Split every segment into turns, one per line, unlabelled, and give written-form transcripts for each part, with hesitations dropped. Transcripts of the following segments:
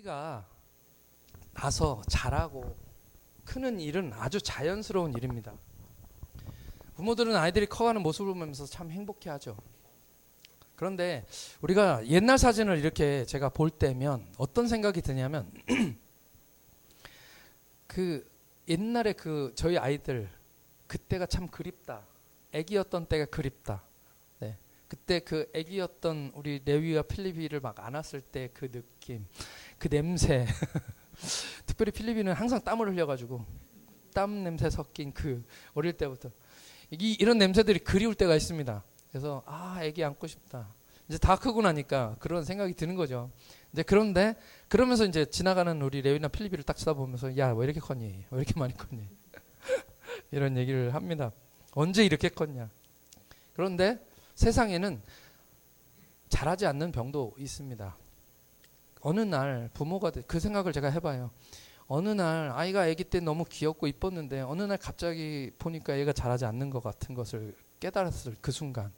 아이가 나서 자라고 크는 일은 아주 자연스러운 일입니다. 부모들은 아이들이 커가는 모습을 보면서 참 행복해하죠. 그런데 우리가 옛날 사진을 이렇게 제가 볼 때면 어떤 생각이 드냐면 그 옛날에 그 저희 아이들 그때가 참 그립다. 애기였던 때가 그립다. 네. 그때 그 애기였던 우리 레위와 필리비를 막 안았을 때 그 느낌, 그 냄새. 특별히 필리비는 항상 땀을 흘려가지고 땀 냄새 섞인 그 어릴 때부터 이런 냄새들이 그리울 때가 있습니다. 그래서 애기 안고 싶다. 이제 다 크고 나니까 그런 생각이 드는 거죠. 이제 그런데 그러면서 이제 지나가는 우리 레위나 필리비를 딱 쳐다보면서 야, 왜 이렇게 컸니? 왜 이렇게 많이 컸니? 이런 얘기를 합니다. 언제 이렇게 컸냐? 그런데 세상에는 자라지 않는 병도 있습니다. 어느 날 부모가 그 생각을 제가 해봐요. 어느 날 아이가 아기 때 너무 귀엽고 이뻤는데 어느 날 갑자기 보니까 얘가 자라지 않는 것 같은 것을 깨달았을 그 순간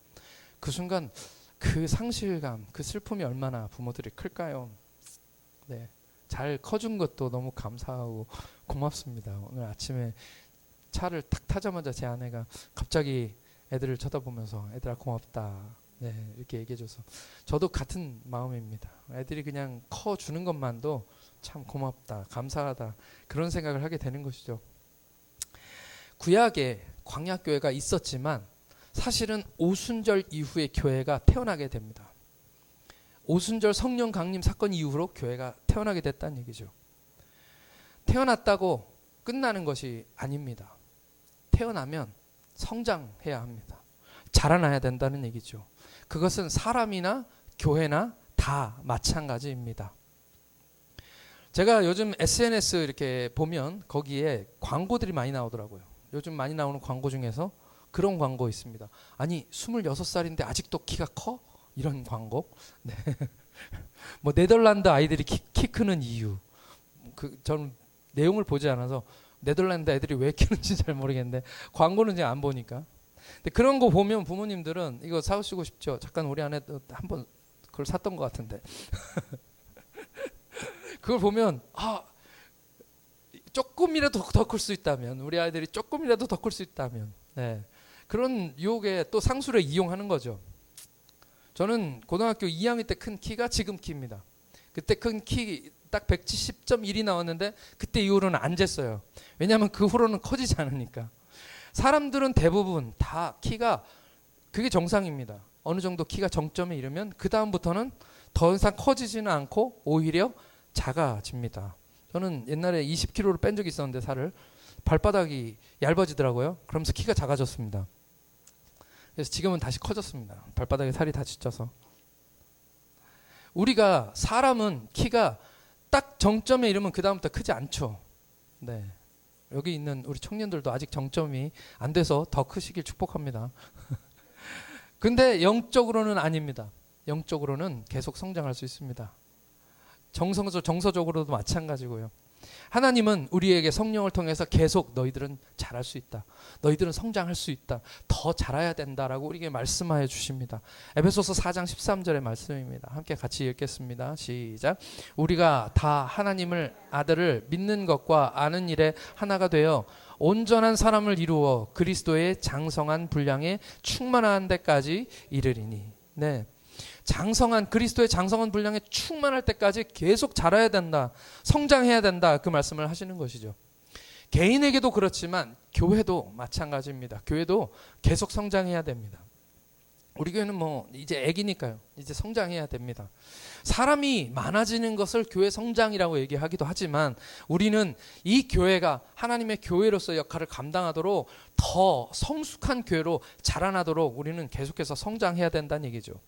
그 상실감, 그 슬픔이 얼마나 부모들이 클까요? 네, 잘 커준 것도 너무 감사하고 고맙습니다. 오늘 아침에 차를 탁 타자마자 제 아내가 갑자기 애들을 쳐다보면서 애들아 고맙다. 네, 이렇게 얘기해줘서 저도 같은 마음입니다. 애들이 그냥 커주는 것만도 참 고맙다, 감사하다 그런 생각을 하게 되는 것이죠. 구약에 광야교회가 있었지만 사실은 오순절 이후에 교회가 태어나게 됩니다. 오순절 성령 강림 사건 이후로 교회가 태어나게 됐다는 얘기죠. 태어났다고 끝나는 것이 아닙니다. 태어나면 성장해야 합니다. 자라나야 된다는 얘기죠. 그것은 사람이나 교회나 다 마찬가지입니다. 제가 요즘 SNS 이렇게 보면 거기에 광고들이 많이 나오더라고요. 요즘 많이 나오는 광고 중에서 그런 광고 있습니다. 아니 26살인데 아직도 키가 커? 이런 광고. 네. 뭐 네덜란드 아이들이 키 크는 이유. 저는 내용을 보지 않아서 네덜란드 애들이 왜 키는지 잘 모르겠는데 광고는 이제 안 보니까. 근데 그런 거 보면 부모님들은 이거 사오시고 싶죠. 잠깐 우리 아내도 한번 그걸 샀던 것 같은데. 그걸 보면 조금이라도 더 클 수 있다면 우리 아이들이 조금이라도 더 클 수 있다면 네. 그런 유혹에 또 상술에 이용하는 거죠. 저는 고등학교 2학년 때 큰 키가 지금 키입니다. 그때 큰 키 딱 170.1이 나왔는데 그때 이후로는 안 쟀어요. 왜냐하면 그 후로는 커지지 않으니까. 사람들은 대부분 다 키가 그게 정상입니다. 어느 정도 키가 정점에 이르면 그 다음부터는 더 이상 커지지는 않고 오히려 작아집니다. 저는 옛날에 20kg를 뺀 적이 있었는데 살을 발바닥이 얇아지더라고요. 그러면서 키가 작아졌습니다. 그래서 지금은 다시 커졌습니다. 발바닥에 살이 다 찢어서. 우리가 사람은 키가 딱 정점에 이르면 그 다음부터 크지 않죠. 네. 여기 있는 우리 청년들도 아직 정점이 안 돼서 더 크시길 축복합니다. 근데 영적으로는 아닙니다. 영적으로는 계속 성장할 수 있습니다. 정서적으로도 마찬가지고요. 하나님은 우리에게 성령을 통해서 계속 너희들은 자랄 수 있다. 너희들은 성장할 수 있다. 더 자라야 된다라고 우리에게 말씀하여 주십니다. 에베소서 4장 13절의 말씀입니다. 함께 같이 읽겠습니다. 시작. 우리가 다 하나님을 아들을 믿는 것과 아는 일에 하나가 되어 온전한 사람을 이루어 그리스도의 장성한 분량에 충만한 데까지 이르리니. 네. 그리스도의 장성한 분량에 충만할 때까지 계속 자라야 된다. 성장해야 된다. 그 말씀을 하시는 것이죠. 개인에게도 그렇지만 교회도 마찬가지입니다. 교회도 계속 성장해야 됩니다. 우리 교회는 이제 애기니까요. 이제 성장해야 됩니다. 사람이 많아지는 것을 교회 성장이라고 얘기하기도 하지만 우리는 이 교회가 하나님의 교회로서 역할을 감당하도록 더 성숙한 교회로 자라나도록 우리는 계속해서 성장해야 된다는 얘기죠.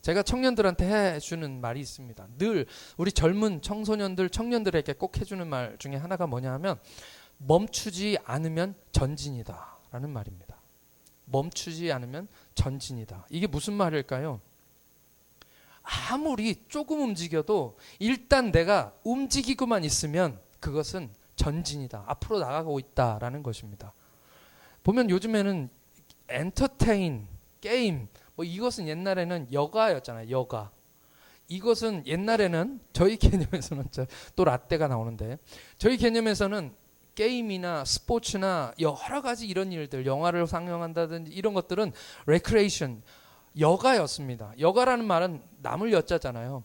제가 청년들한테 해주는 말이 있습니다. 늘 우리 젊은 청년들에게 꼭 해주는 말 중에 하나가 뭐냐 하면 멈추지 않으면 전진이다 라는 말입니다. 멈추지 않으면 전진이다. 이게 무슨 말일까요? 아무리 조금 움직여도 일단 내가 움직이고만 있으면 그것은 전진이다. 앞으로 나가고 있다라는 것입니다. 보면 요즘에는 엔터테인, 게임 이것은 옛날에는 여가였잖아요. 여가. 이것은 옛날에는 저희 개념에서는 또 라떼가 나오는데 저희 개념에서는 게임이나 스포츠나 여러 가지 이런 일들, 영화를 상영한다든지 이런 것들은 레크레이션, 여가였습니다. 여가라는 말은 남을 여자잖아요.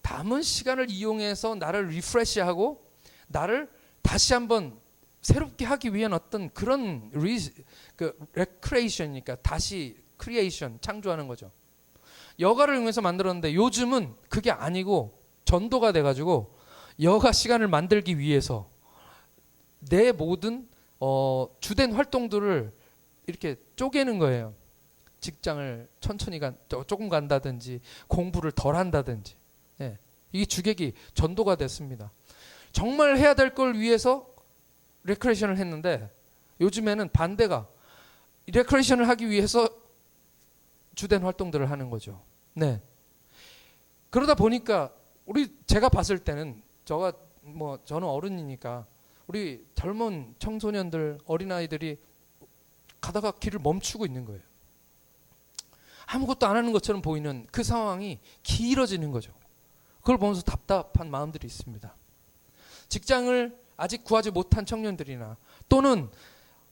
남은 시간을 이용해서 나를 리프레시하고 나를 다시 한번 새롭게 하기 위한 어떤 그런 레크레이션이니까 다시 크리에이션, 창조하는 거죠. 여가를 이용해서 만들었는데 요즘은 그게 아니고 전도가 돼가지고 여가 시간을 만들기 위해서 내 모든 주된 활동들을 이렇게 쪼개는 거예요. 직장을 천천히 조금 간다든지 공부를 덜 한다든지. 예. 이게 주객이 전도가 됐습니다. 정말 해야 될 걸 위해서 레크레이션을 했는데 요즘에는 반대가 레크레이션을 하기 위해서 주된 활동들을 하는 거죠. 네. 그러다 보니까 제가 봤을 때는 저는 어른이니까 우리 젊은 청소년들, 어린아이들이 가다가 길을 멈추고 있는 거예요. 아무것도 안 하는 것처럼 보이는 그 상황이 길어지는 거죠. 그걸 보면서 답답한 마음들이 있습니다. 직장을 아직 구하지 못한 청년들이나 또는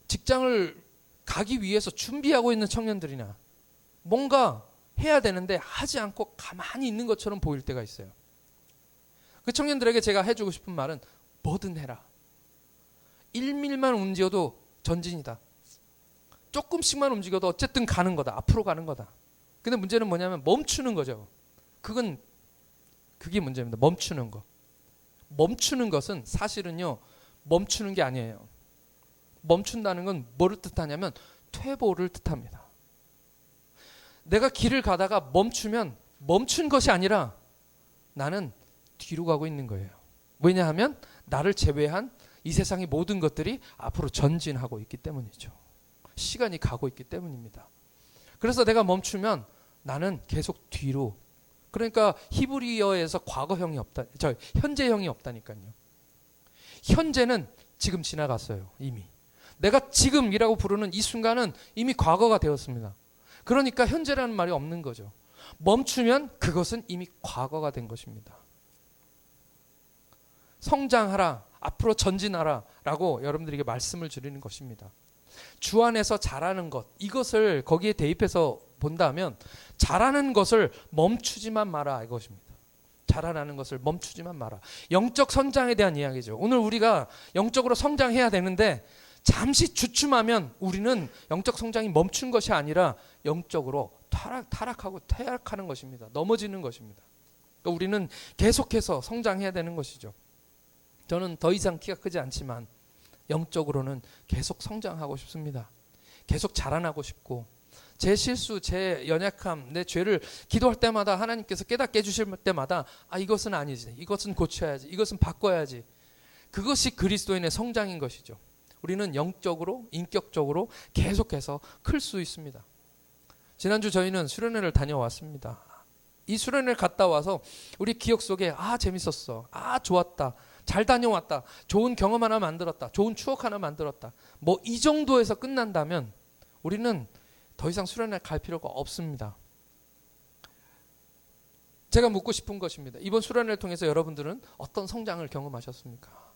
직장을 가기 위해서 준비하고 있는 청년들이나 뭔가 해야 되는데 하지 않고 가만히 있는 것처럼 보일 때가 있어요. 그 청년들에게 제가 해주고 싶은 말은 뭐든 해라. 1밀만 움직여도 전진이다. 조금씩만 움직여도 어쨌든 가는 거다. 앞으로 가는 거다. 근데 문제는 뭐냐면 멈추는 거죠. 그게 문제입니다. 멈추는 거. 멈추는 것은 사실은요, 멈추는 게 아니에요. 멈춘다는 건 뭐를 뜻하냐면 퇴보를 뜻합니다. 내가 길을 가다가 멈추면 멈춘 것이 아니라 나는 뒤로 가고 있는 거예요. 왜냐하면 나를 제외한 이 세상의 모든 것들이 앞으로 전진하고 있기 때문이죠. 시간이 가고 있기 때문입니다. 그래서 내가 멈추면 나는 계속 뒤로. 그러니까 히브리어에서 과거형이 현재형이 없다니까요. 현재는 지금 지나갔어요. 이미. 내가 지금이라고 부르는 이 순간은 이미 과거가 되었습니다. 그러니까 현재라는 말이 없는 거죠. 멈추면 그것은 이미 과거가 된 것입니다. 성장하라, 앞으로 전진하라 라고 여러분들에게 말씀을 드리는 것입니다. 주 안에서 잘하는 것, 이것을 거기에 대입해서 본다면 잘하는 것을 멈추지만 마라 이것입니다. 잘하는 것을 멈추지만 마라. 영적 성장에 대한 이야기죠. 오늘 우리가 영적으로 성장해야 되는데 잠시 주춤하면 우리는 영적 성장이 멈춘 것이 아니라 영적으로 타락하고 퇴락하는 것입니다. 넘어지는 것입니다. 그러니까 우리는 계속해서 성장해야 되는 것이죠. 저는 더 이상 키가 크지 않지만 영적으로는 계속 성장하고 싶습니다. 계속 자라나고 싶고 제 실수, 제 연약함, 내 죄를 기도할 때마다 하나님께서 깨닫게 해주실 때마다 이것은 아니지, 이것은 고쳐야지, 이것은 바꿔야지. 그것이 그리스도인의 성장인 것이죠. 우리는 영적으로, 인격적으로 계속해서 클 수 있습니다. 지난주 저희는 수련회를 다녀왔습니다. 이 수련회를 갔다 와서 우리 기억 속에 재밌었어, 좋았다, 잘 다녀왔다, 좋은 경험 하나 만들었다, 좋은 추억 하나 만들었다, 뭐 이 정도에서 끝난다면 우리는 더 이상 수련회 갈 필요가 없습니다. 제가 묻고 싶은 것입니다. 이번 수련회를 통해서 여러분들은 어떤 성장을 경험하셨습니까?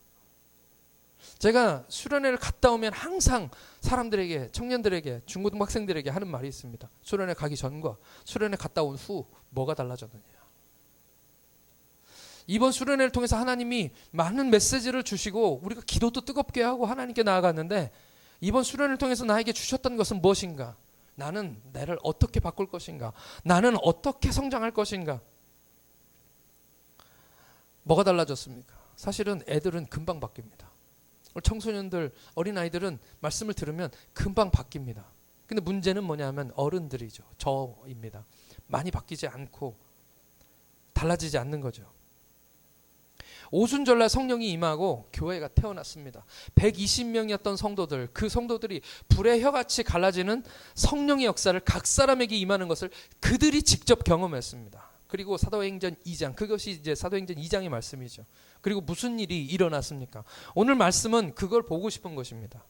제가 수련회를 갔다 오면 항상 사람들에게, 청년들에게, 중고등학생들에게 하는 말이 있습니다. 수련회 가기 전과 수련회 갔다 온 후 뭐가 달라졌느냐. 이번 수련회를 통해서 하나님이 많은 메시지를 주시고 우리가 기도도 뜨겁게 하고 하나님께 나아갔는데 이번 수련회를 통해서 나에게 주셨던 것은 무엇인가? 나는 나를 어떻게 바꿀 것인가? 나는 어떻게 성장할 것인가? 뭐가 달라졌습니까? 사실은 애들은 금방 바뀝니다. 청소년들, 어린아이들은 말씀을 들으면 금방 바뀝니다. 근데 문제는 뭐냐면 어른들이죠. 저입니다. 많이 바뀌지 않고 달라지지 않는 거죠. 오순절날 성령이 임하고 교회가 태어났습니다. 120명이었던 성도들, 그 성도들이 불의 혀같이 갈라지는 성령의 역사를 각 사람에게 임하는 것을 그들이 직접 경험했습니다. 그리고 사도행전 2장, 그것이 이제 사도행전 2장의 말씀이죠. 그리고 무슨 일이 일어났습니까? 오늘 말씀은 그걸 보고 싶은 것입니다.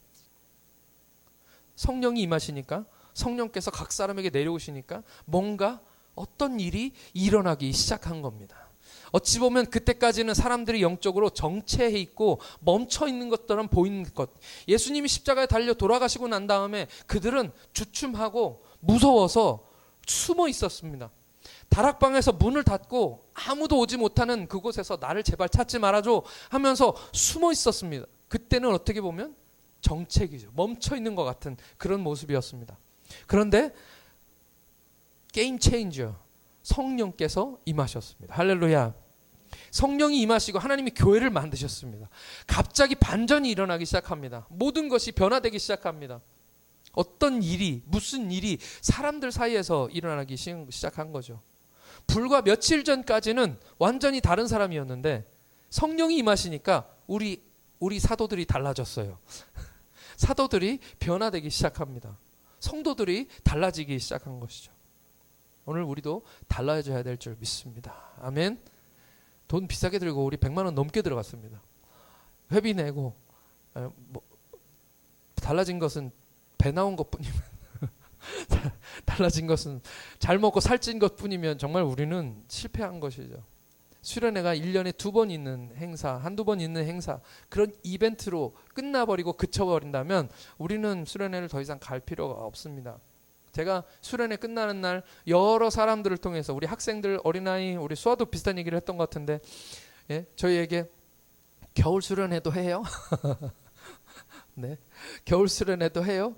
성령이 임하시니까, 성령께서 각 사람에게 내려오시니까 뭔가 어떤 일이 일어나기 시작한 겁니다. 어찌 보면 그때까지는 사람들이 영적으로 정체해 있고 멈춰 있는 것처럼 보이는 것. 예수님이 십자가에 달려 돌아가시고 난 다음에 그들은 주춤하고 무서워서 숨어 있었습니다. 다락방에서 문을 닫고 아무도 오지 못하는 그곳에서 나를 제발 찾지 말아줘 하면서 숨어 있었습니다. 그때는 어떻게 보면 정책이죠. 멈춰 있는 것 같은 그런 모습이었습니다. 그런데 게임 체인저 성령께서 임하셨습니다. 할렐루야. 성령이 임하시고 하나님이 교회를 만드셨습니다. 갑자기 반전이 일어나기 시작합니다. 모든 것이 변화되기 시작합니다. 어떤 일이, 무슨 일이 사람들 사이에서 일어나기 시작한 거죠. 불과 며칠 전까지는 완전히 다른 사람이었는데 성령이 임하시니까 우리 사도들이 달라졌어요. 사도들이 변화되기 시작합니다. 성도들이 달라지기 시작한 것이죠. 오늘 우리도 달라져야 될 줄 믿습니다. 아멘. 돈 비싸게 들고 우리 100만 원 넘게 들어갔습니다. 회비 내고 달라진 것은 배 나온 것뿐이면 달라진 것은 잘 먹고 살찐 것뿐이면 정말 우리는 실패한 것이죠. 수련회가 1년에 2번 있는 행사, 한두 번 있는 행사, 그런 이벤트로 끝나버리고 그쳐버린다면 우리는 수련회를 더 이상 갈 필요가 없습니다. 제가 수련회 끝나는 날 여러 사람들을 통해서 우리 학생들, 어린아이, 우리 수아도 비슷한 얘기를 했던 것 같은데, 예? 저희에게 겨울 수련회도 해요? 네, 겨울 수련회도 해요?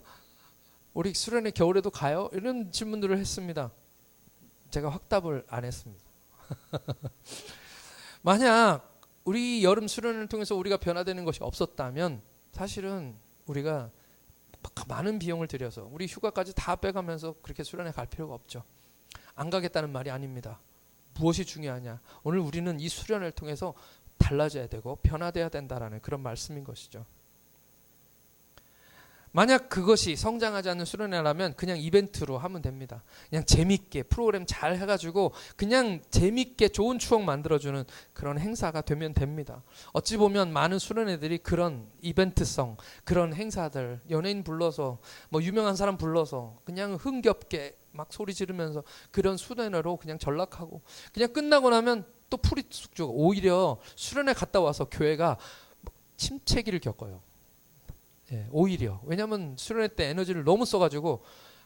우리 수련회 겨울에도 가요? 이런 질문들을 했습니다. 제가 확답을 안 했습니다. 만약 우리 여름 수련회를 통해서 우리가 변화되는 것이 없었다면 사실은 우리가 많은 비용을 들여서 우리 휴가까지 다 빼가면서 그렇게 수련회 갈 필요가 없죠. 안 가겠다는 말이 아닙니다. 무엇이 중요하냐? 오늘 우리는 이 수련회를 통해서 달라져야 되고 변화돼야 된다라는 그런 말씀인 것이죠. 만약 그것이 성장하지 않는 수련회라면 그냥 이벤트로 하면 됩니다. 그냥 재밌게 프로그램 잘 해가지고 그냥 재밌게 좋은 추억 만들어주는 그런 행사가 되면 됩니다. 어찌 보면 많은 수련회들이 그런 이벤트성, 그런 행사들, 연예인 불러서 뭐 유명한 사람 불러서 그냥 흥겹게 막 소리 지르면서 그런 수련회로 그냥 전락하고 그냥 끝나고 나면 또 풀이 쑥 주고 오히려 수련회 갔다 와서 교회가 침체기를 겪어요. 예, 오히려 왜냐하면 수련회 때 에너지를 너무 써가지고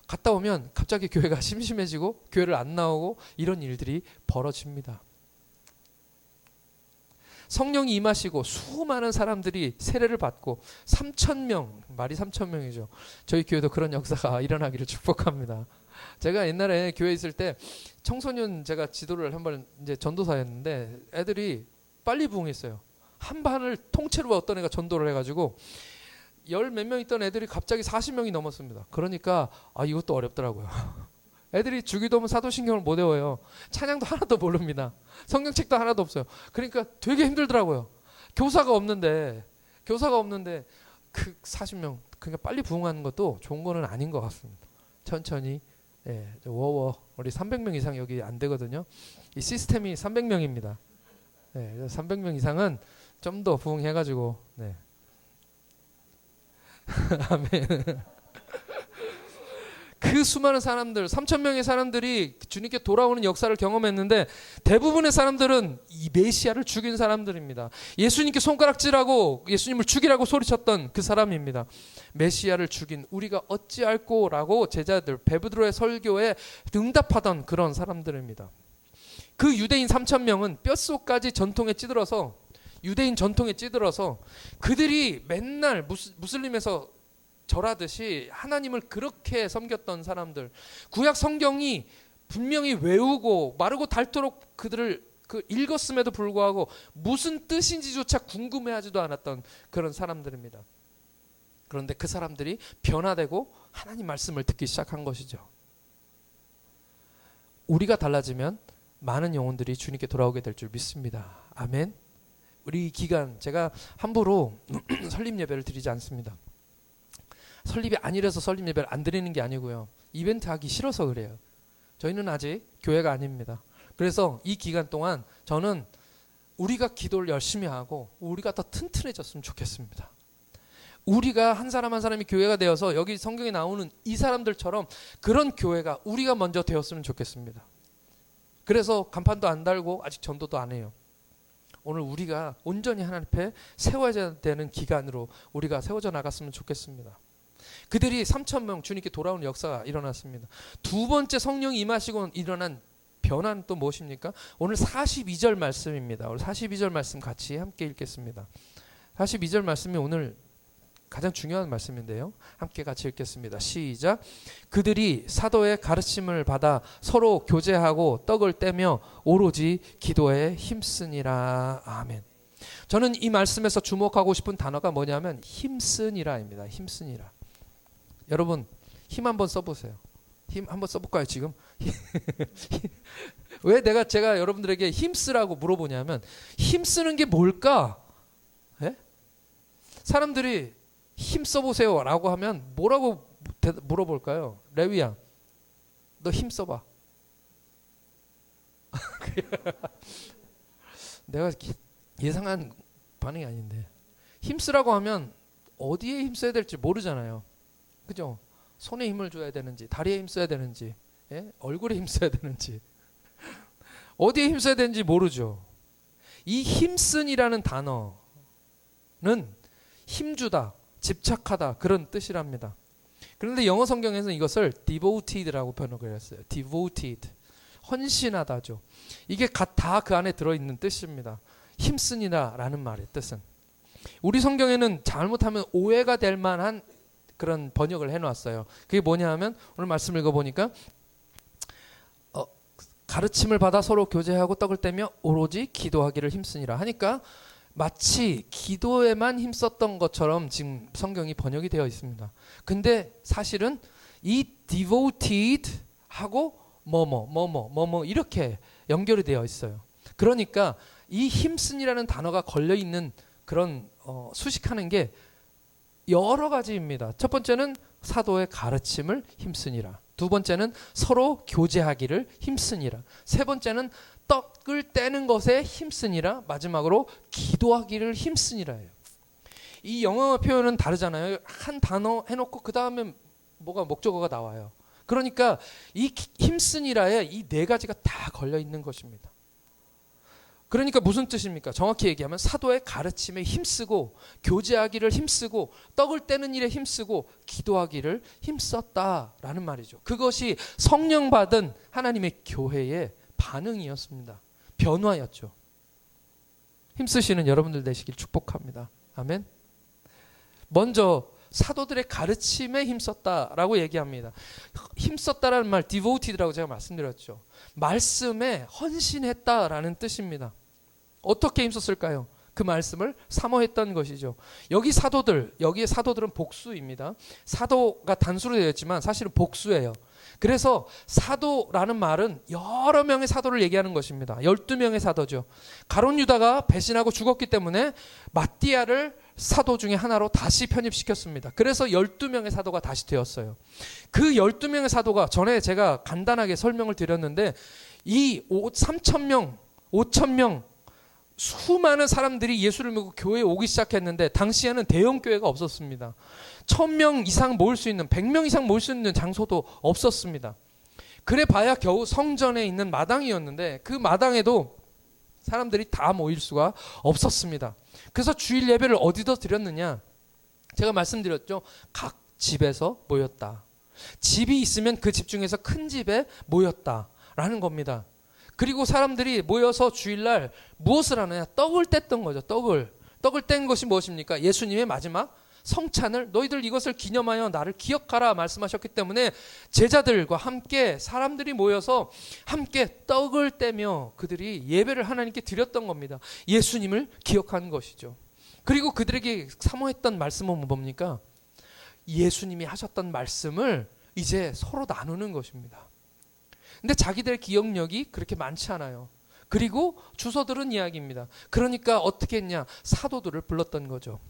갔다 오면 갑자기 교회가 심심해지고 교회를 안 나오고 이런 일들이 벌어집니다. 성령이 임하시고 수많은 사람들이 세례를 받고 3,000명, 말이 3,000명이죠. 저희 교회도 그런 역사가 일어나기를 축복합니다. 제가 옛날에 교회에 있을 때 청소년 제가 지도를 한번 이제 전도사였는데 애들이 빨리 부흥했어요. 한 반을 통째로 어떤 애가 전도를 해가지고 열 몇 명 있던 애들이 갑자기 40명이 넘었습니다. 그러니까 이것도 어렵더라고요. 애들이 주기도문 사도신경을 못 외워요. 찬양도 하나도 모릅니다. 성경책도 하나도 없어요. 그러니까 되게 힘들더라고요. 교사가 없는데 그 40명 그러니까 빨리 부흥하는 것도 좋은 거는 아닌 것 같습니다. 천천히 워워 우리 300명 이상 여기 안 되거든요. 이 시스템이 300명입니다. 300명 이상은 좀 더 부흥해가지고 아멘. 그 수많은 사람들 3,000명의 사람들이 주님께 돌아오는 역사를 경험했는데 대부분의 사람들은 이 메시아를 죽인 사람들입니다. 예수님께 손가락질하고 예수님을 죽이라고 소리쳤던 그 사람입니다. 메시아를 죽인 우리가 어찌할꼬 라고 제자들 베드로의 설교에 응답하던 그런 사람들입니다. 그 유대인 3,000명은 뼛속까지 유대인 전통에 찌들어서 그들이 맨날 무슬림에서 절하듯이 하나님을 그렇게 섬겼던 사람들, 구약 성경이 분명히 외우고 마르고 닳도록 그들을 읽었음에도 불구하고 무슨 뜻인지조차 궁금해하지도 않았던 그런 사람들입니다. 그런데 그 사람들이 변화되고 하나님 말씀을 듣기 시작한 것이죠. 우리가 달라지면 많은 영혼들이 주님께 돌아오게 될 줄 믿습니다. 아멘. 우리 기간 제가 함부로 설립 예배를 드리지 않습니다. 설립이 아니라서 설립 예배를 안 드리는 게 아니고요. 이벤트 하기 싫어서 그래요. 저희는 아직 교회가 아닙니다. 그래서 이 기간 동안 저는 우리가 기도를 열심히 하고 우리가 더 튼튼해졌으면 좋겠습니다. 우리가 한 사람 한 사람이 교회가 되어서 여기 성경에 나오는 이 사람들처럼 그런 교회가 우리가 먼저 되었으면 좋겠습니다. 그래서 간판도 안 달고 아직 전도도 안 해요. 오늘 우리가 온전히 하나님 앞에 세워야 되는 기간으로 우리가 세워져 나갔으면 좋겠습니다. 그들이 3,000명 주님께 돌아오는 역사가 일어났습니다. 두 번째 성령이 임하시고 일어난 변화는 또 무엇입니까? 오늘 42절 말씀입니다. 오늘 42절 말씀 같이 함께 읽겠습니다. 42절 말씀이 오늘 가장 중요한 말씀인데요. 함께 같이 읽겠습니다. 시작. 그들이 사도의 가르침을 받아 서로 교제하고 떡을 떼며 오로지 기도에 힘쓰니라. 아멘. 저는 이 말씀에서 주목하고 싶은 단어가 뭐냐면 힘쓰니라입니다. 힘쓰니라. 여러분 힘 한번 써보세요. 힘 한번 써볼까요 지금? 왜 제가 여러분들에게 힘쓰라고 물어보냐면 힘쓰는 게 뭘까? 예? 사람들이 힘 써보세요 라고 하면 뭐라고 물어볼까요? 레위야 너 힘 써봐. 내가 예상한 반응이 아닌데 힘쓰라고 하면 어디에 힘 써야 될지 모르잖아요. 그죠? 손에 힘을 줘야 되는지 다리에 힘 써야 되는지 예? 얼굴에 힘 써야 되는지 어디에 힘 써야 되는지 모르죠. 이 힘쓴이라는 단어는 힘주다 집착하다 그런 뜻이랍니다. 그런데 영어 성경에서는 이것을 devoted라고 번역을 했어요. devoted 헌신하다죠. 이게 다 그 안에 들어있는 뜻입니다. 힘쓰니라라는 말의 뜻은 우리 성경에는 잘못하면 오해가 될 만한 그런 번역을 해놨어요. 그게 뭐냐 하면 오늘 말씀 읽어보니까 가르침을 받아 서로 교제하고 떡을 떼며 오로지 기도하기를 힘쓰니라 하니까 마치 기도에만 힘썼던 것처럼 지금 성경이 번역이 되어 있습니다. 근데 사실은 이 devoted 하고 뭐뭐 이렇게 연결이 되어 있어요. 그러니까 이 힘쓴이라는 단어가 걸려있는 그런 수식하는 게 여러 가지입니다. 첫 번째는 사도의 가르침을 힘쓰니라. 두 번째는 서로 교제하기를 힘쓰니라. 세 번째는 떡을 떼는 것에 힘쓰니라. 마지막으로 기도하기를 힘쓰니라예요. 이 영어 표현은 다르잖아요. 한 단어 해놓고 그 다음에 뭐가 목적어가 나와요. 그러니까 이 힘쓰니라에 이 네 가지가 다 걸려 있는 것입니다. 그러니까 무슨 뜻입니까? 정확히 얘기하면 사도의 가르침에 힘쓰고 교제하기를 힘쓰고 떡을 떼는 일에 힘쓰고 기도하기를 힘썼다라는 말이죠. 그것이 성령 받은 하나님의 교회의 반응이었습니다. 변화였죠. 힘쓰시는 여러분들 되시길 축복합니다. 아멘. 먼저 사도들의 가르침에 힘썼다라고 얘기합니다. 힘썼다라는 말 devoted라고 제가 말씀드렸죠. 말씀에 헌신했다라는 뜻입니다. 어떻게 힘썼을까요? 그 말씀을 사모했던 것이죠. 여기에 사도들은 복수입니다. 사도가 단수로 되어 있지만 사실은 복수예요. 그래서 사도라는 말은 여러 명의 사도를 얘기하는 것입니다. 12명의 사도죠. 가룟 유다가 배신하고 죽었기 때문에 마띠아를 사도 중에 하나로 다시 편입시켰습니다. 그래서 12명의 사도가 다시 되었어요. 그 12명의 사도가 전에 제가 간단하게 설명을 드렸는데 이 3,000명, 5,000명 수많은 사람들이 예수를 믿고 교회에 오기 시작했는데 당시에는 대형 교회가 없었습니다. 1,000명 이상 모일 수 있는 100명 이상 모일 수 있는 장소도 없었습니다. 그래 봐야 겨우 성전에 있는 마당이었는데 그 마당에도 사람들이 다 모일 수가 없었습니다. 그래서 주일 예배를 어디서 드렸느냐? 제가 말씀드렸죠. 각 집에서 모였다. 집이 있으면 그 집 중에서 큰 집에 모였다라는 겁니다. 그리고 사람들이 모여서 주일날 무엇을 하느냐? 떡을 뗐던 거죠. 떡을 뗀 것이 무엇입니까? 예수님의 마지막 성찬을 너희들 이것을 기념하여 나를 기억하라 말씀하셨기 때문에 제자들과 함께 사람들이 모여서 함께 떡을 떼며 그들이 예배를 하나님께 드렸던 겁니다. 예수님을 기억하는 것이죠. 그리고 그들에게 사모했던 말씀은 뭡니까? 예수님이 하셨던 말씀을 이제 서로 나누는 것입니다. 근데 자기들의 기억력이 그렇게 많지 않아요. 그리고 주워 들은 이야기입니다. 그러니까 어떻게 했냐? 사도들을 불렀던 거죠.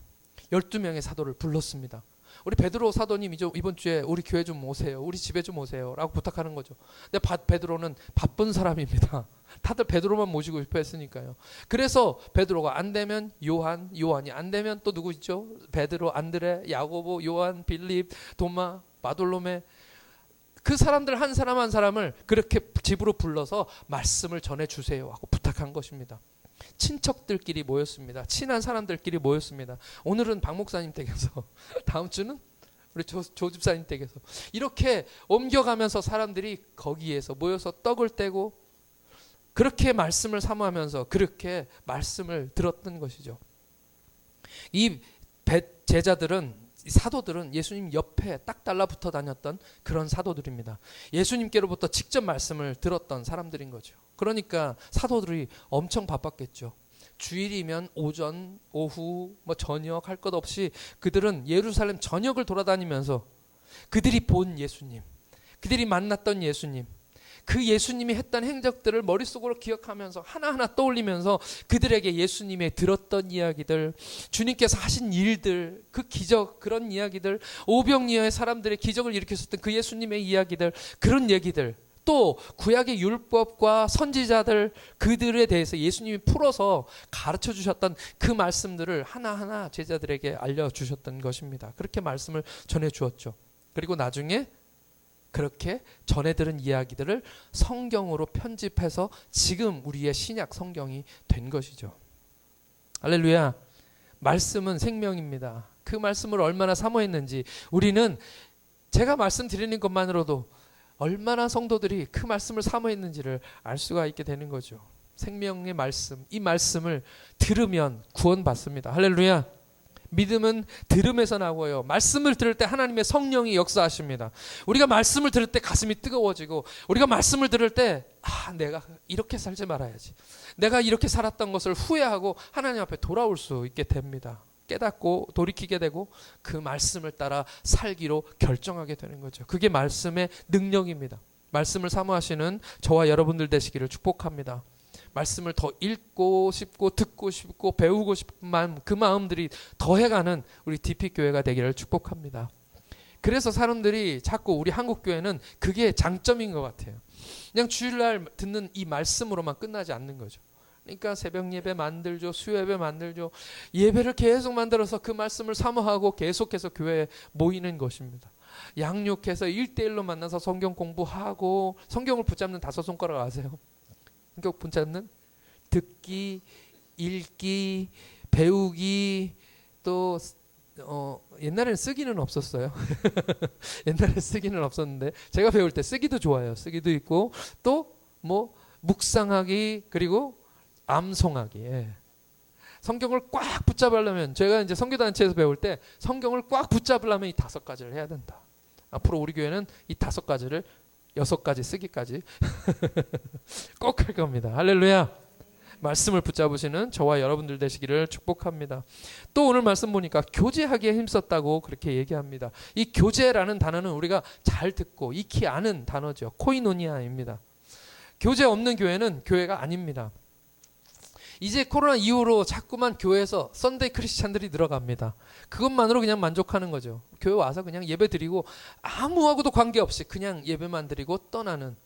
12명의 사도를 불렀습니다. 우리 베드로 사도님 이번 주에 우리 교회 좀 오세요. 우리 집에 좀 오세요. 라고 부탁하는 거죠. 근데 베드로는 바쁜 사람입니다. 다들 베드로만 모시고 싶어 했으니까요. 그래서 베드로가 안 되면 요한이 안 되면 또 누구 있죠? 베드로, 안드레, 야고보, 요한, 빌립, 도마, 바돌로메 그 사람들 한 사람 한 사람을 그렇게 집으로 불러서 말씀을 전해주세요 하고 부탁한 것입니다. 친척들끼리 모였습니다. 친한 사람들끼리 모였습니다. 오늘은 박 목사님 댁에서 다음 주는 우리 조 집사님 댁에서 이렇게 옮겨가면서 사람들이 거기에서 모여서 떡을 떼고 그렇게 말씀을 사모하면서 그렇게 말씀을 들었던 것이죠. 이 제자들은, 사도들은 예수님 옆에 딱 달라붙어 다녔던 그런 사도들입니다. 예수님께로부터 직접 말씀을 들었던 사람들인 거죠. 그러니까 사도들이 엄청 바빴겠죠. 주일이면 오전, 오후, 저녁 할 것 없이 그들은 예루살렘 전역을 돌아다니면서 그들이 본 예수님, 그들이 만났던 예수님, 그 예수님이 했던 행적들을 머릿속으로 기억하면서 하나하나 떠올리면서 그들에게 예수님의 들었던 이야기들, 주님께서 하신 일들, 그 기적, 그런 이야기들, 오병이어의 사람들의 기적을 일으켰었던 그 예수님의 이야기들, 그런 얘기들, 또 구약의 율법과 선지자들, 그들에 대해서 예수님이 풀어서 가르쳐 주셨던 그 말씀들을 하나하나 제자들에게 알려주셨던 것입니다. 그렇게 말씀을 전해 주었죠. 그리고 나중에 그렇게 전해 들은 이야기들을 성경으로 편집해서 지금 우리의 신약 성경이 된 것이죠. 할렐루야. 말씀은 생명입니다. 그 말씀을 얼마나 사모했는지 우리는, 제가 말씀드리는 것만으로도 얼마나 성도들이 그 말씀을 사모했는지를 알 수가 있게 되는 거죠. 생명의 말씀, 이 말씀을 들으면 구원받습니다. 할렐루야. 믿음은 들음에서 나고요. 말씀을 들을 때 하나님의 성령이 역사하십니다. 우리가 말씀을 들을 때 가슴이 뜨거워지고, 우리가 말씀을 들을 때 내가 이렇게 살지 말아야지, 내가 이렇게 살았던 것을 후회하고 하나님 앞에 돌아올 수 있게 됩니다. 깨닫고 돌이키게 되고 그 말씀을 따라 살기로 결정하게 되는 거죠. 그게 말씀의 능력입니다. 말씀을 사모하시는 저와 여러분들 되시기를 축복합니다. 말씀을 더 읽고 싶고 듣고 싶고 배우고 싶은 마음, 그 마음들이 더해가는 우리 DP교회가 되기를 축복합니다. 그래서 사람들이 자꾸 우리 한국교회는 그게 장점인 것 같아요. 그냥 주일날 듣는 이 말씀으로만 끝나지 않는 거죠. 그러니까 새벽 예배 만들죠, 수요예배 만들죠, 예배를 계속 만들어서 그 말씀을 사모하고 계속해서 교회에 모이는 것입니다. 양육해서 1대1로 만나서 성경 공부하고, 성경을 붙잡는 5손가락 아세요? 성경 붙잡는, 듣기, 읽기, 배우기, 또 옛날에는 쓰기는 없었어요. 옛날에 쓰기는 없었는데 제가 배울 때 쓰기도 좋아요. 쓰기도 있고 또 묵상하기, 그리고 암송하기. 성경을 꽉 붙잡으려면, 제가 이제 선교단체에서 배울 때 성경을 꽉 붙잡으려면 이 5가지를 해야 된다. 앞으로 우리 교회는 이 5가지를 6가지 쓰기까지 꼭 할 겁니다. 할렐루야. 말씀을 붙잡으시는 저와 여러분들 되시기를 축복합니다. 또 오늘 말씀 보니까 교제하기에 힘썼다고 그렇게 얘기합니다. 이 교제라는 단어는 우리가 잘 듣고 익히 아는 단어죠. 코이노니아입니다. 교제 없는 교회는 교회가 아닙니다. 이제 코로나 이후로 자꾸만 교회에서 썬데이 크리스찬들이 늘어갑니다. 그것만으로 그냥 만족하는 거죠. 교회 와서 그냥 예배 드리고 아무하고도 관계없이 그냥 예배만 드리고 떠나는,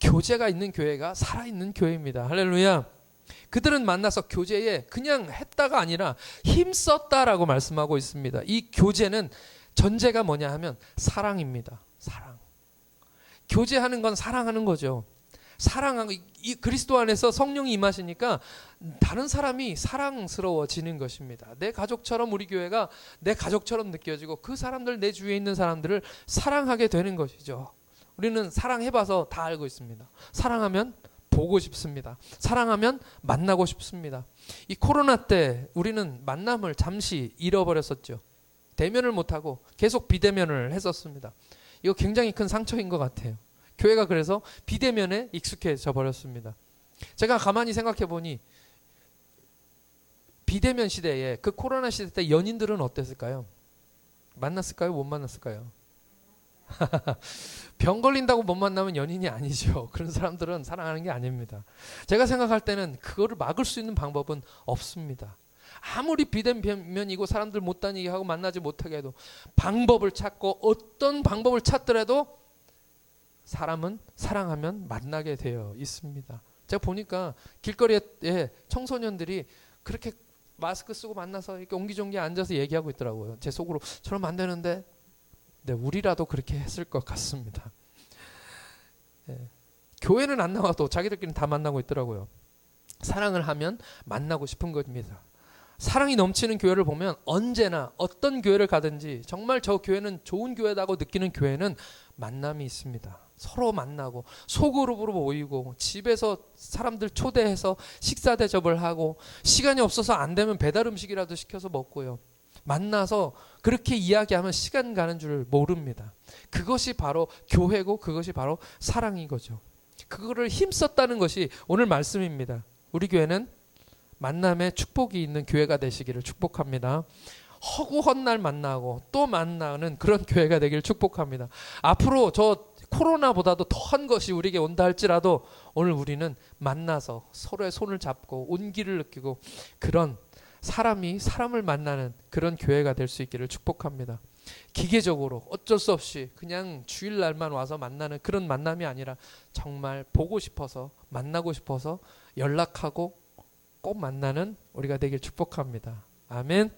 교제가 있는 교회가 살아있는 교회입니다. 할렐루야. 그들은 만나서 교제에 그냥 했다가 아니라 힘썼다라고 말씀하고 있습니다. 이 교제는 전제가 뭐냐 하면 사랑입니다. 사랑. 교제하는 건 사랑하는 거죠. 사랑하고, 이 그리스도 안에서 성령이 임하시니까 다른 사람이 사랑스러워지는 것입니다. 내 가족처럼 우리 교회가 내 가족처럼 느껴지고 그 사람들, 내 주위에 있는 사람들을 사랑하게 되는 것이죠. 우리는 사랑해봐서 다 알고 있습니다. 사랑하면 보고 싶습니다. 사랑하면 만나고 싶습니다. 이 코로나 때 우리는 만남을 잠시 잃어버렸었죠. 대면을 못하고 계속 비대면을 했었습니다. 이거 굉장히 큰 상처인 것 같아요. 교회가 그래서 비대면에 익숙해져 버렸습니다. 제가 가만히 생각해 보니 비대면 시대에, 그 코로나 시대 때 연인들은 어땠을까요? 만났을까요? 못 만났을까요? 병 걸린다고 못 만나면 연인이 아니죠. 그런 사람들은 사랑하는 게 아닙니다. 제가 생각할 때는 그거를 막을 수 있는 방법은 없습니다. 아무리 비대면이고 사람들 못 다니게 하고 만나지 못하게 해도 방법을 찾고, 어떤 방법을 찾더라도 사람은 사랑하면 만나게 되어 있습니다. 제가 보니까 길거리에 청소년들이 그렇게 마스크 쓰고 만나서 이렇게 옹기종기 앉아서 얘기하고 있더라고요. 제 속으로 저러면 안 되는데, 네, 우리라도 그렇게 했을 것 같습니다. 예. 교회는 안 나와도 자기들끼리는 다 만나고 있더라고요. 사랑을 하면 만나고 싶은 겁니다. 사랑이 넘치는 교회를 보면 언제나 어떤 교회를 가든지 정말 저 교회는 좋은 교회다고 느끼는 교회는 만남이 있습니다. 서로 만나고 소그룹으로 모이고 집에서 사람들 초대해서 식사 대접을 하고 시간이 없어서 안 되면 배달 음식이라도 시켜서 먹고요. 만나서 그렇게 이야기하면 시간 가는 줄 모릅니다. 그것이 바로 교회고 그것이 바로 사랑인 거죠. 그거를 힘썼다는 것이 오늘 말씀입니다. 우리 교회는 만남에 축복이 있는 교회가 되시기를 축복합니다. 허구헌날 만나고 또 만나는 그런 교회가 되기를 축복합니다. 앞으로 저 코로나보다도 더한 것이 우리에게 온다 할지라도 오늘 우리는 만나서 서로의 손을 잡고 온기를 느끼고 그런 사람이 사람을 만나는 그런 교회가 될 수 있기를 축복합니다. 기계적으로 어쩔 수 없이 그냥 주일날만 와서 만나는 그런 만남이 아니라 정말 보고 싶어서 만나고 싶어서 연락하고 꼭 만나는 우리가 되길 축복합니다. 아멘.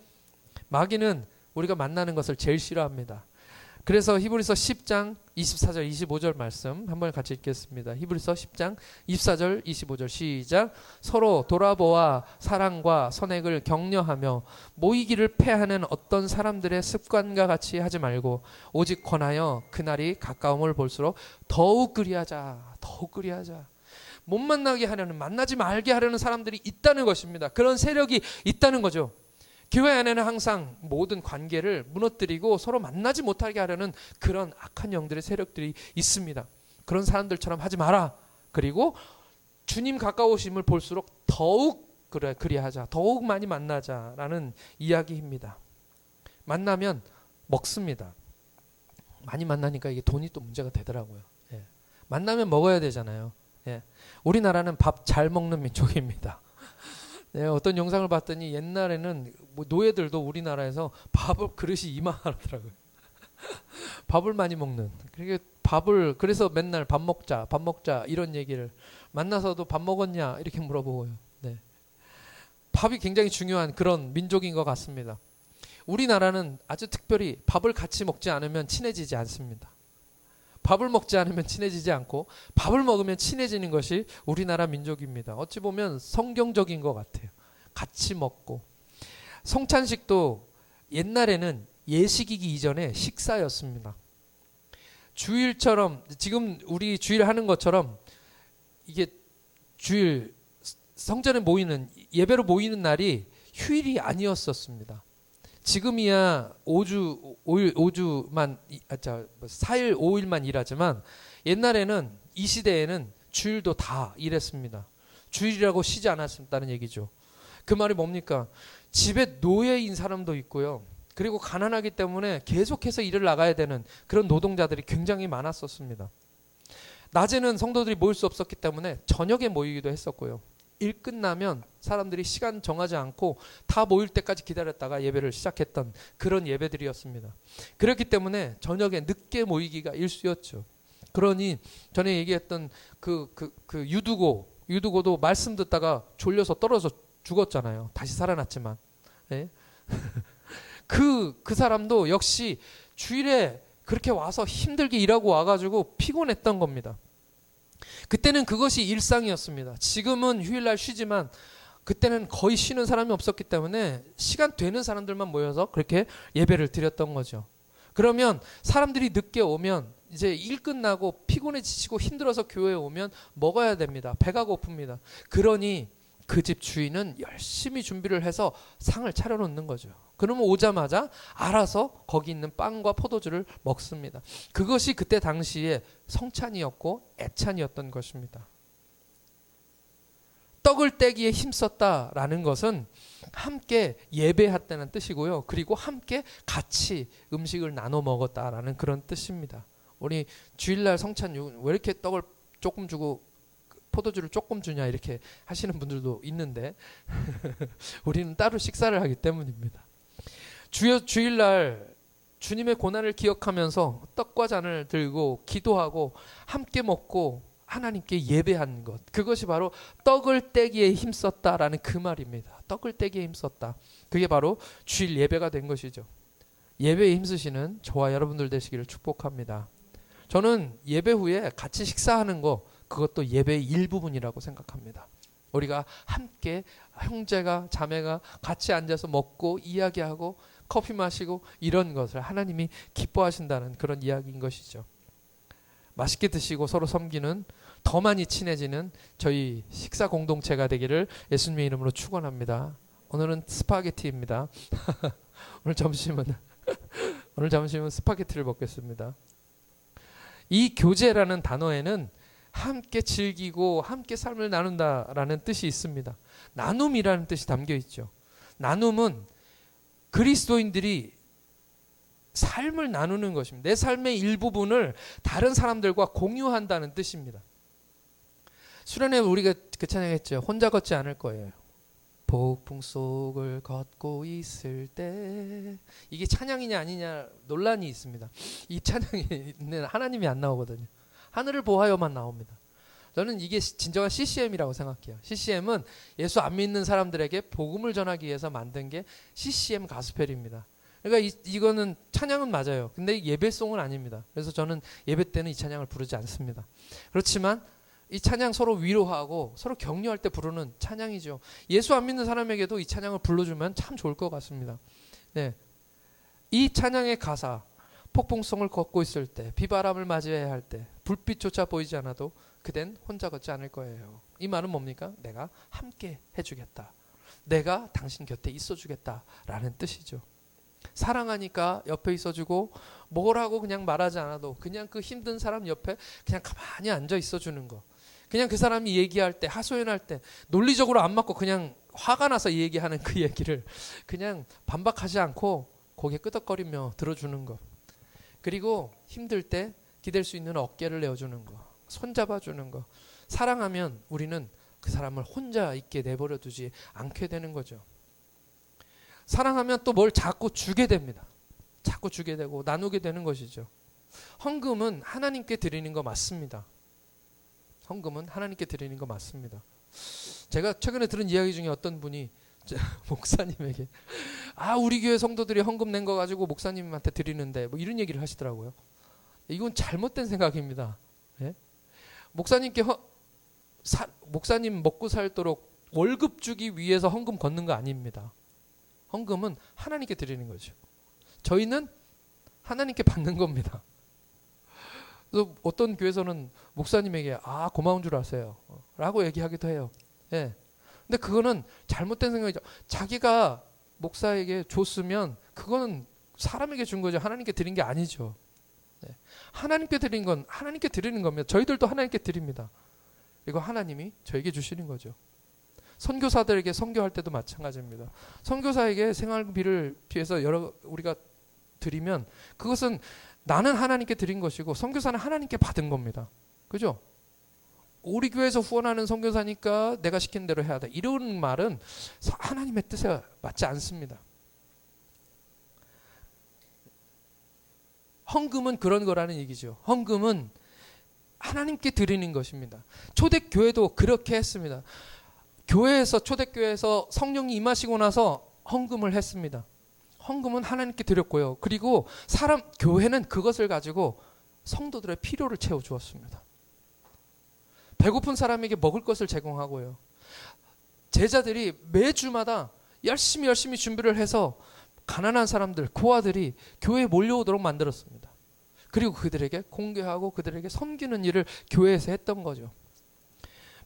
마귀는 우리가 만나는 것을 제일 싫어합니다. 그래서 히브리서 10장 24절 25절 말씀 한번 같이 읽겠습니다. 히브리서 10장 24절 25절 시작. 서로 돌아보아 사랑과 선행을 격려하며 모이기를 패하는 어떤 사람들의 습관과 같이 하지 말고 오직 권하여 그날이 가까움을 볼수록 더욱 그리하자. 더욱 그리하자. 못 만나게 하려는 만나지 말게 하려는 사람들이 있다는 것입니다. 그런 세력이 있다는 거죠. 교회 안에는 항상 모든 관계를 무너뜨리고 서로 만나지 못하게 하려는 그런 악한 영들의 세력들이 있습니다. 그런 사람들처럼 하지 마라. 그리고 주님 가까우심을 볼수록 더욱 그리하자. 더욱 많이 만나자라는 이야기입니다. 만나면 먹습니다. 많이 만나니까 이게 돈이 또 문제가 되더라고요. 예. 만나면 먹어야 되잖아요. 예. 우리나라는 밥 잘 먹는 민족입니다. 네, 어떤 영상을 봤더니 옛날에는 뭐 노예들도 우리나라에서 밥을 그릇이 이만하더라고요. 밥을 많이 먹는. 그래서 맨날 밥 먹자 이런 얘기를 만나서도 밥 먹었냐 이렇게 물어보고요. 네. 밥이 굉장히 중요한 그런 민족인 것 같습니다. 우리나라는 아주 특별히 밥을 같이 먹지 않으면 친해지지 않습니다. 밥을 먹지 않으면 친해지지 않고 밥을 먹으면 친해지는 것이 우리나라 민족입니다. 어찌 보면 성경적인 것 같아요. 같이 먹고. 성찬식도 옛날에는 예식이기 이전에 식사였습니다. 주일처럼 지금 우리 주일 하는 것처럼 이게 주일 성전에 모이는 예배로 모이는 날이 휴일이 아니었었습니다. 지금이야 4일, 5일만 일하지만 옛날에는 이 시대에는 주일도 다 일했습니다. 주일이라고 쉬지 않았다는 얘기죠. 그 말이 뭡니까? 집에 노예인 사람도 있고요. 그리고 가난하기 때문에 계속해서 일을 나가야 되는 그런 노동자들이 굉장히 많았었습니다. 낮에는 성도들이 모일 수 없었기 때문에 저녁에 모이기도 했었고요. 일 끝나면 사람들이 시간 정하지 않고 다 모일 때까지 기다렸다가 예배를 시작했던 그런 예배들이었습니다. 그렇기 때문에 저녁에 늦게 모이기가 일쑤였죠. 그러니 전에 얘기했던 그 유두고도 말씀 듣다가 졸려서 떨어져 죽었잖아요. 다시 살아났지만. 네? 그 사람도 역시 주일에 그렇게 와서 힘들게 일하고 와가지고 피곤했던 겁니다. 그때는 그것이 일상이었습니다. 지금은 휴일날 쉬지만 그때는 거의 쉬는 사람이 없었기 때문에 시간 되는 사람들만 모여서 그렇게 예배를 드렸던 거죠. 그러면 사람들이 늦게 오면 이제 일 끝나고 피곤해 지치고 힘들어서 교회에 오면 먹어야 됩니다. 배가 고픕니다. 그러니 그 집 주인은 열심히 준비를 해서 상을 차려놓는 거죠. 그러면 오자마자 알아서 거기 있는 빵과 포도주를 먹습니다. 그것이 그때 당시에 성찬이었고 애찬이었던 것입니다. 떡을 떼기에 힘썼다라는 것은 함께 예배했다는 뜻이고요. 그리고 함께 같이 음식을 나눠 먹었다라는 그런 뜻입니다. 우리 주일날 성찬 왜 이렇게 떡을 조금 주고 포도주를 조금 주냐 이렇게 하시는 분들도 있는데 우리는 따로 식사를 하기 때문입니다. 주일날 주님의 고난을 기억하면서 떡과 잔을 들고 기도하고 함께 먹고 하나님께 예배한 것, 그것이 바로 떡을 떼기에 힘썼다라는 그 말입니다. 떡을 떼기에 힘썼다. 그게 바로 주일 예배가 된 것이죠. 예배에 힘쓰시는 저와 여러분들 되시기를 축복합니다. 저는 예배 후에 같이 식사하는 거, 그것도 예배의 일부분이라고 생각합니다. 우리가 함께 형제가 자매가 같이 앉아서 먹고 이야기하고 커피 마시고 이런 것을 하나님이 기뻐하신다는 그런 이야기인 것이죠. 맛있게 드시고 서로 섬기는, 더 많이 친해지는 저희 식사 공동체가 되기를 예수님의 이름으로 축원합니다. 오늘은 스파게티입니다. 오늘 점심은 스파게티를 먹겠습니다. 이 교제라는 단어에는 함께 즐기고 함께 삶을 나눈다라는 뜻이 있습니다. 나눔이라는 뜻이 담겨 있죠. 나눔은 그리스도인들이 삶을 나누는 것입니다. 내 삶의 일부분을 다른 사람들과 공유한다는 뜻입니다. 수련회 우리가 그 찬양했죠. 혼자 걷지 않을 거예요. 폭풍 속을 걷고 있을 때, 이게 찬양이냐 아니냐 논란이 있습니다. 이 찬양에는 하나님이 안 나오거든요. 하늘을 보하여만 나옵니다. 저는 이게 진정한 CCM이라고 생각해요. CCM은 예수 안 믿는 사람들에게 복음을 전하기 위해서 만든 게 CCM 가스펠입니다. 그러니까 이거는 찬양은 맞아요. 근데 예배송은 아닙니다. 그래서 저는 예배 때는 이 찬양을 부르지 않습니다. 그렇지만 이 찬양 서로 위로하고 서로 격려할 때 부르는 찬양이죠. 예수 안 믿는 사람에게도 이 찬양을 불러주면 참 좋을 것 같습니다. 네, 이 찬양의 가사, 폭풍성을 걷고 있을 때, 비바람을 맞이해야 할 때, 불빛조차 보이지 않아도 그댄 혼자 걷지 않을 거예요. 이 말은 뭡니까? 내가 함께 해주겠다. 내가 당신 곁에 있어주겠다라는 뜻이죠. 사랑하니까 옆에 있어주고, 뭐라고 그냥 말하지 않아도 그냥 그 힘든 사람 옆에 그냥 가만히 앉아 있어주는 거. 그냥 그 사람이 얘기할 때, 하소연할 때 논리적으로 안 맞고 그냥 화가 나서 얘기하는 그 얘기를 그냥 반박하지 않고 고개 끄덕거리며 들어주는 거. 그리고 힘들 때 기댈 수 있는 어깨를 내어주는 거, 손잡아주는 거. 사랑하면 우리는 그 사람을 혼자 있게 내버려 두지 않게 되는 거죠. 사랑하면 또 뭘 자꾸 주게 됩니다. 자꾸 주게 되고 나누게 되는 것이죠. 헌금은 하나님께 드리는 거 맞습니다. 헌금은 하나님께 드리는 거 맞습니다. 제가 최근에 들은 이야기 중에 어떤 분이 목사님에게 우리 교회 성도들이 헌금 낸 거 가지고 목사님한테 드리는데 뭐 이런 얘기를 하시더라고요. 이건 잘못된 생각입니다. 예? 목사님께 목사님 먹고 살도록 월급 주기 위해서 헌금 걷는 거 아닙니다. 헌금은 하나님께 드리는 거죠. 저희는 하나님께 받는 겁니다. 그래서 어떤 교회에서는 목사님에게 고마운 줄 아세요 라고 얘기하기도 해요. 예. 근데 그거는 잘못된 생각이죠. 자기가 목사에게 줬으면 그거는 사람에게 준 거죠. 하나님께 드린 게 아니죠. 네. 하나님께 드린 건 하나님께 드리는 겁니다. 저희들도 하나님께 드립니다. 그리고 하나님이 저에게 주시는 거죠. 선교사들에게 선교할 때도 마찬가지입니다. 선교사에게 생활비를 비해서 우리가 드리면 그것은 나는 하나님께 드린 것이고 선교사는 하나님께 받은 겁니다. 그죠? 우리 교회에서 후원하는 선교사니까 내가 시킨 대로 해야 돼. 이런 말은 하나님의 뜻에 맞지 않습니다. 헌금은 그런 거라는 얘기죠. 헌금은 하나님께 드리는 것입니다. 초대교회도 그렇게 했습니다. 초대교회에서 성령이 임하시고 나서 헌금을 했습니다. 헌금은 하나님께 드렸고요. 그리고 교회는 그것을 가지고 성도들의 필요를 채워주었습니다. 배고픈 사람에게 먹을 것을 제공하고요. 제자들이 매주마다 열심히 준비를 해서 가난한 사람들, 고아들이 교회에 몰려오도록 만들었습니다. 그리고 그들에게 공개하고 그들에게 섬기는 일을 교회에서 했던 거죠.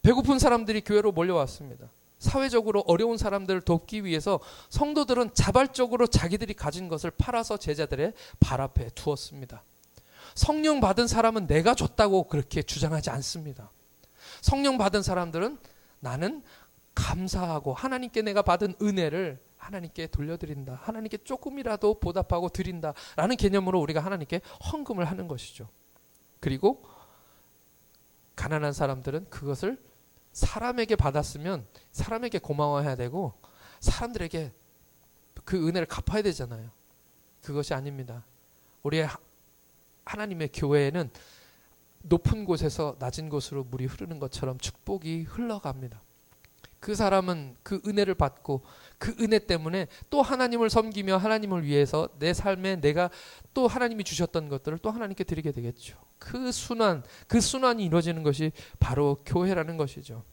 배고픈 사람들이 교회로 몰려왔습니다. 사회적으로 어려운 사람들을 돕기 위해서 성도들은 자발적으로 자기들이 가진 것을 팔아서 제자들의 발 앞에 두었습니다. 성령 받은 사람은 내가 줬다고 그렇게 주장하지 않습니다. 성령 받은 사람들은 나는 감사하고 하나님께 내가 받은 은혜를 하나님께 돌려드린다. 하나님께 조금이라도 보답하고 드린다. 라는 개념으로 우리가 하나님께 헌금을 하는 것이죠. 그리고 가난한 사람들은 그것을 사람에게 받았으면 사람에게 고마워해야 되고 사람들에게 그 은혜를 갚아야 되잖아요. 그것이 아닙니다. 우리의 하나님의 교회에는 높은 곳에서 낮은 곳으로 물이 흐르는 것처럼 축복이 흘러갑니다. 그 사람은 그 은혜를 받고 그 은혜 때문에 또 하나님을 섬기며 하나님을 위해서 내 삶에 내가 또 하나님이 주셨던 것들을 또 하나님께 드리게 되겠죠. 그 순환이 이루어지는 것이 바로 교회라는 것이죠.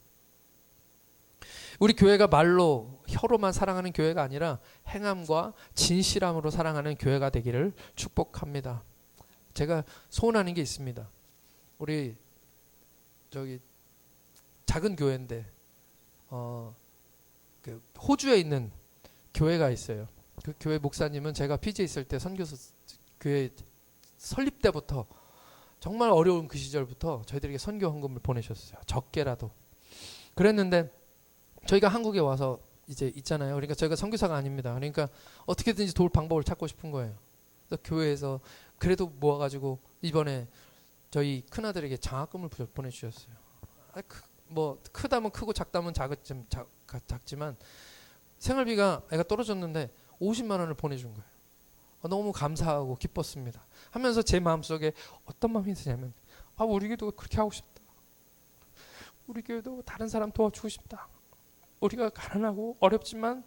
우리 교회가 말로 혀로만 사랑하는 교회가 아니라 행함과 진실함으로 사랑하는 교회가 되기를 축복합니다. 제가 소원하는 게 있습니다. 우리 저기 작은 교회인데 그 호주에 있는 교회가 있어요. 그 교회 목사님은 제가 피지에 있을 때 선교사 교회 설립 때부터 정말 어려운 그 시절부터 저희들에게 선교 헌금을 보내셨어요. 적게라도. 그랬는데 저희가 한국에 와서 이제 있잖아요. 그러니까 저희가 선교사가 아닙니다. 그러니까 어떻게든지 도울 방법을 찾고 싶은 거예요. 그래서 교회에서 그래도 모아가지고 이번에 저희 큰아들에게 장학금을 보내주셨어요. 뭐 크다면 크고 작다면 작지만 생활비가 애가 떨어졌는데 50만 원을 보내준 거예요. 너무 감사하고 기뻤습니다. 하면서 제 마음속에 어떤 마음이 드냐면 우리 교회도 그렇게 하고 싶다. 우리 교회도 다른 사람 도와주고 싶다. 우리가 가난하고 어렵지만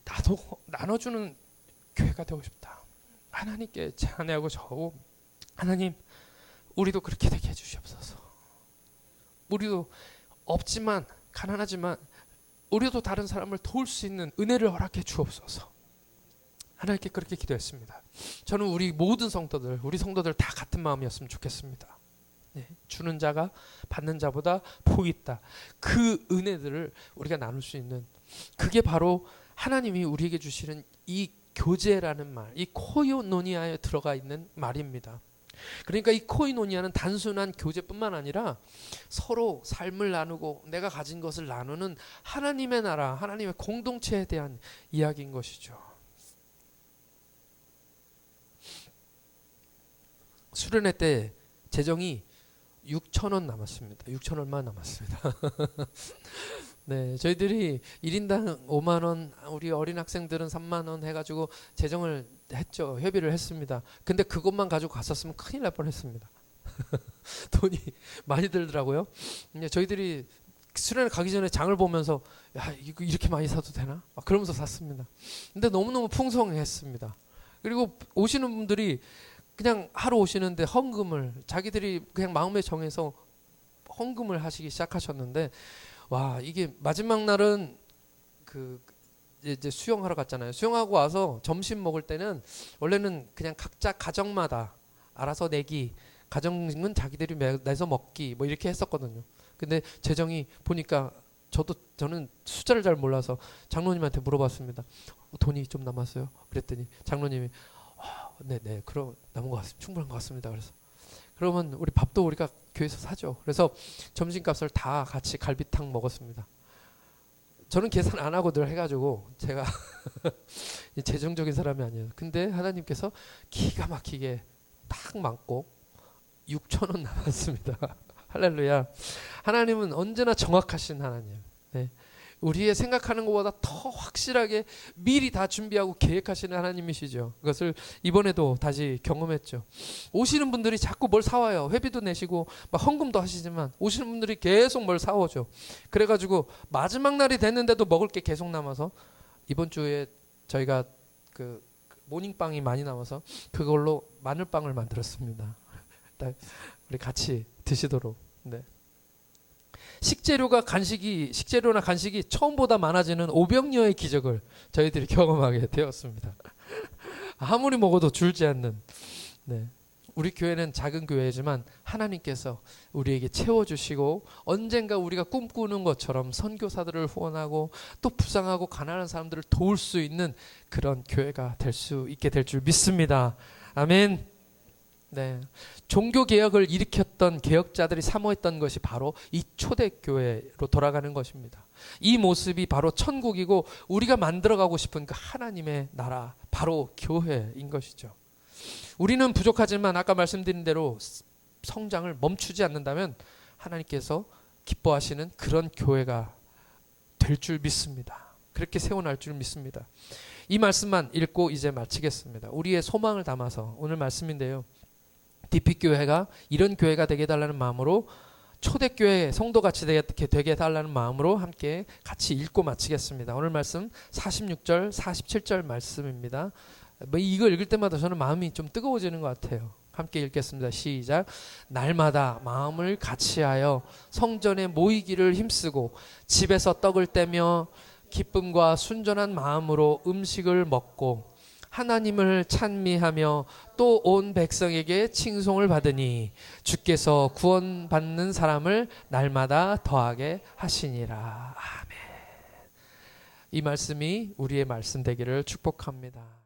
나도 나눠주는 교회가 되고 싶다. 하나님께 제안하고 저하고 하나님 우리도 그렇게 되게 해주시옵소서. 우리도 없지만 가난하지만 우리도 다른 사람을 도울 수 있는 은혜를 허락해 주옵소서. 하나님께 그렇게 기도했습니다. 저는 우리 모든 성도들, 우리 성도들 다 같은 마음이었으면 좋겠습니다. 네, 주는 자가 받는 자보다 복이 있다. 그 은혜들을 우리가 나눌 수 있는 그게 바로 하나님이 우리에게 주시는 이 교제라는 말, 이 코이노니아에 들어가 있는 말입니다. 그러니까 이 코이노니아는 단순한 교제뿐만 아니라 서로 삶을 나누고 내가 가진 것을 나누는 하나님의 나라, 하나님의 공동체에 대한 이야기인 것이죠. 수련회 때 재정이 6,000원 남았습니다. 6,000 얼마 남았습니다. 네, 저희들이 1인당 5만 원, 우리 어린 학생들은 3만 원 해가지고 재정을 했죠. 협의를 했습니다. 근데 그것만 가지고 갔었으면 큰일 날 뻔했습니다. 돈이 많이 들더라고요. 저희들이 수련회 가기 전에 장을 보면서 야 이거 이렇게 많이 사도 되나? 그러면서 샀습니다. 근데 너무너무 풍성했습니다. 그리고 오시는 분들이 그냥 하러 오시는데 헌금을 자기들이 그냥 마음에 정해서 헌금을 하시기 시작하셨는데 와 이게 마지막 날은 그 이제 수영하러 갔잖아요. 수영하고 와서 점심 먹을 때는 원래는 그냥 각자 가정마다 알아서 내기, 가정은 자기들이 내서 먹기 뭐 이렇게 했었거든요. 근데 재정이 보니까 저는 숫자를 잘 몰라서 장로님한테 물어봤습니다. 돈이 좀 남았어요? 그랬더니 장로님이 네네 그럼 남은 것 같습니다. 충분한 것 같습니다. 그래서 그러면 우리 밥도 우리가 교회에서 사죠. 그래서 점심값을 다 같이 갈비탕 먹었습니다. 저는 계산 안 하고 늘 해가지고 제가 재정적인 사람이 아니에요. 근데 하나님께서 기가 막히게 딱 맞고 6,000원 남았습니다. 할렐루야. 하나님은 언제나 정확하신 하나님. 네. 우리의 생각하는 것보다 더 확실하게 미리 다 준비하고 계획하시는 하나님이시죠. 그것을 이번에도 다시 경험했죠. 오시는 분들이 자꾸 뭘 사와요. 회비도 내시고 막 헌금도 하시지만 오시는 분들이 계속 뭘 사오죠. 그래가지고 마지막 날이 됐는데도 먹을 게 계속 남아서 이번 주에 저희가 그 모닝빵이 많이 남아서 그걸로 마늘빵을 만들었습니다. 우리 같이 드시도록. 네. 식재료나 간식이 처음보다 많아지는 오병이어의 기적을 저희들이 경험하게 되었습니다. 아무리 먹어도 줄지 않는. 네. 우리 교회는 작은 교회지만 하나님께서 우리에게 채워주시고 언젠가 우리가 꿈꾸는 것처럼 선교사들을 후원하고 또 부상하고 가난한 사람들을 도울 수 있는 그런 교회가 될 수 있게 될 줄 믿습니다. 아멘. 네, 종교 개혁을 일으켰던 개혁자들이 사모했던 것이 바로 이 초대교회로 돌아가는 것입니다. 이 모습이 바로 천국이고 우리가 만들어가고 싶은 그 하나님의 나라, 바로 교회인 것이죠. 우리는 부족하지만 아까 말씀드린 대로 성장을 멈추지 않는다면 하나님께서 기뻐하시는 그런 교회가 될 줄 믿습니다. 그렇게 세워날 줄 믿습니다. 이 말씀만 읽고 이제 마치겠습니다. 우리의 소망을 담아서 오늘 말씀인데요. DP교회가 이런 교회가 되게 해달라는 마음으로 초대교회 성도같이 되게 해달라는 마음으로 함께 같이 읽고 마치겠습니다. 오늘 말씀 46절 47절 말씀입니다. 이거 읽을 때마다 저는 마음이 좀 뜨거워지는 것 같아요. 함께 읽겠습니다. 시작. 날마다 마음을 같이하여 성전에 모이기를 힘쓰고 집에서 떡을 떼며 기쁨과 순전한 마음으로 음식을 먹고 하나님을 찬미하며 또 온 백성에게 칭송을 받으니 주께서 구원받는 사람을 날마다 더하게 하시니라. 아멘. 이 말씀이 우리의 말씀 되기를 축복합니다.